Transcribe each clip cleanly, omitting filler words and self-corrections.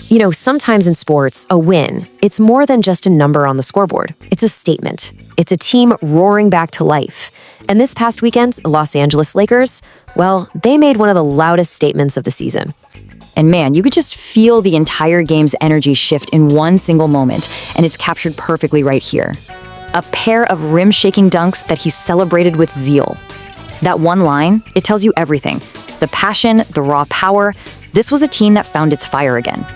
You know, sometimes in sports, a win, it's more than just a number on the scoreboard. It's a statement. It's a team roaring back to life. And this past weekend, Los Angeles Lakers, well, they made one of the loudest statements of the season. And man, you could just feel the entire game's energy shift in one single moment, and it's captured perfectly right here. A pair of rim-shaking dunks that he celebrated with zeal. That one line, it tells you everything. The passion, the raw power. This was a team that found its fire again.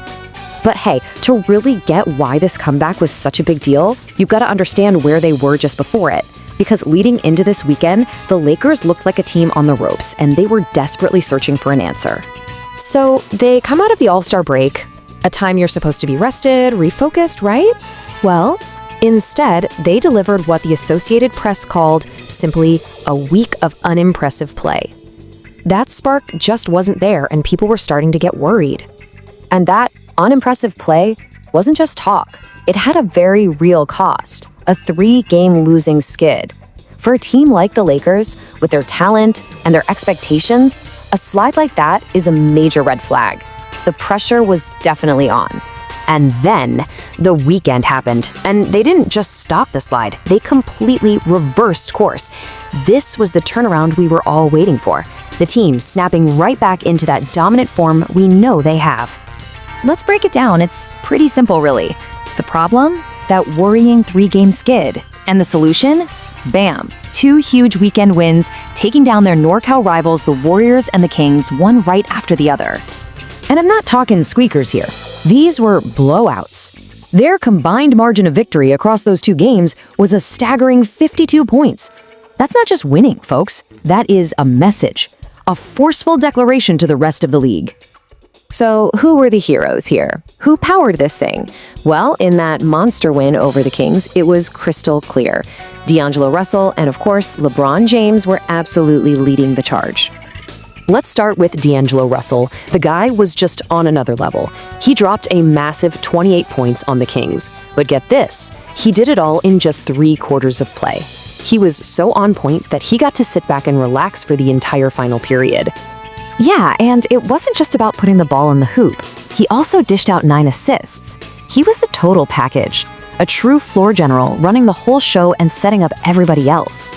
But hey, to really get why this comeback was such a big deal, you've got to understand where they were just before it. Because leading into this weekend, the Lakers looked like a team on the ropes, and they were desperately searching for an answer. So they come out of the All-Star break, a time you're supposed to be rested, refocused, right? Well, instead, they delivered what the Associated Press called simply a week of unimpressive play. That spark just wasn't there, and people were starting to get worried. And that unimpressive play wasn't just talk. It had a very real cost, a 3-game losing skid. For a team like the Lakers, with their talent and their expectations, a slide like that is a major red flag. The pressure was definitely on. And then the weekend happened, and they didn't just stop the slide, they completely reversed course. This was the turnaround we were all waiting for, the team snapping right back into that dominant form we know they have. Let's break it down. It's pretty simple, really. The problem? That worrying 3-game skid. And the solution? Bam! 2 huge weekend wins, taking down their NorCal rivals, the Warriors and the Kings, one right after the other. And I'm not talking squeakers here. These were blowouts. Their combined margin of victory across those 2 games was a staggering 52 points. That's not just winning, folks. That is a message. A forceful declaration to the rest of the league. So who were the heroes here? Who powered this thing? Well, in that monster win over the Kings, it was crystal clear. D'Angelo Russell and, of course, LeBron James were absolutely leading the charge. Let's start with D'Angelo Russell. The guy was just on another level. He dropped a massive 28 points on the Kings. But get this, he did it all in just 3 quarters of play. He was so on point that he got to sit back and relax for the entire final period. Yeah, and it wasn't just about putting the ball in the hoop. He also dished out 9 assists. He was the total package, a true floor general running the whole show and setting up everybody else.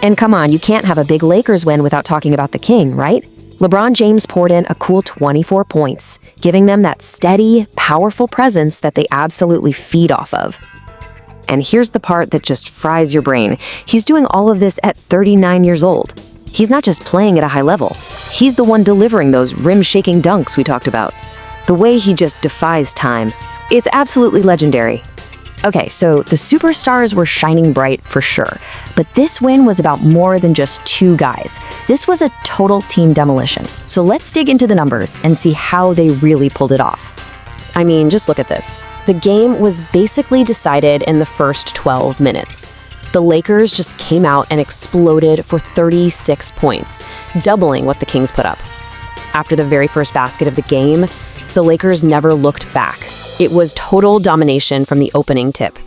And come on, you can't have a big Lakers win without talking about the King, right? LeBron James poured in a cool 24 points, giving them that steady, powerful presence that they absolutely feed off of. And here's the part that just fries your brain. He's doing all of this at 39 years old. He's not just playing at a high level. He's the one delivering those rim-shaking dunks we talked about. The way he just defies time. It's absolutely legendary. Okay, so the superstars were shining bright for sure, but this win was about more than just 2 guys. This was a total team demolition. So let's dig into the numbers and see how they really pulled it off. I mean, just look at this. The game was basically decided in the first 12 minutes. The Lakers just came out and exploded for 36 points, doubling what the Kings put up. After the very first basket of the game, the Lakers never looked back. It was total domination from the opening tip.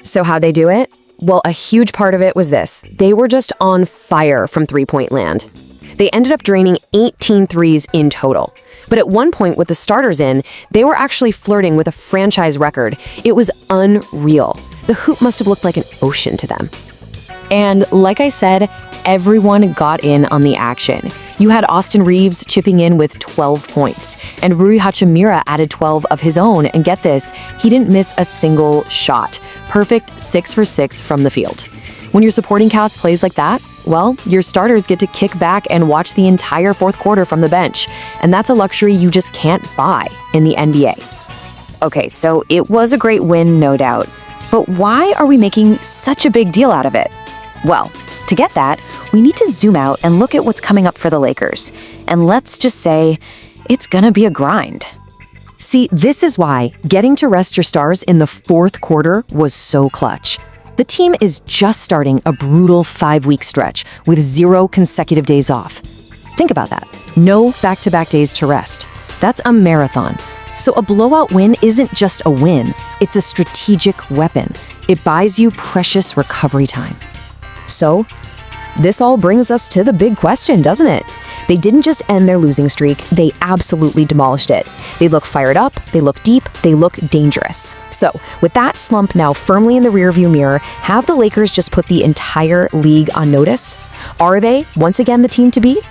So how'd they do it? Well, a huge part of it was this. They were just on fire from 3-point land. They ended up draining 18 threes in total. But at one point with the starters in, they were actually flirting with a franchise record. It was unreal. The hoop must have looked like an ocean to them. And like I said, everyone got in on the action. You had Austin Reaves chipping in with 12 points, and Rui Hachimura added 12 of his own, and get this, he didn't miss a single shot. Perfect 6 for 6 from the field. When your supporting cast plays like that, well, your starters get to kick back and watch the entire 4th quarter from the bench, and that's a luxury you just can't buy in the NBA. Okay, so it was a great win, no doubt. But why are we making such a big deal out of it? Well, to get that, we need to zoom out and look at what's coming up for the Lakers. And let's just say, it's gonna be a grind. See, this is why getting to rest your stars in the 4th quarter was so clutch. The team is just starting a brutal 5-week stretch with 0 consecutive days off. Think about that. No back-to-back days to rest. That's a marathon. So a blowout win isn't just a win, it's a strategic weapon. It buys you precious recovery time. So, this all brings us to the big question, doesn't it? They didn't just end their losing streak, they absolutely demolished it. They look fired up, they look deep, they look dangerous. So, with that slump now firmly in the rearview mirror, have the Lakers just put the entire league on notice? Are they, once again, the team to beat?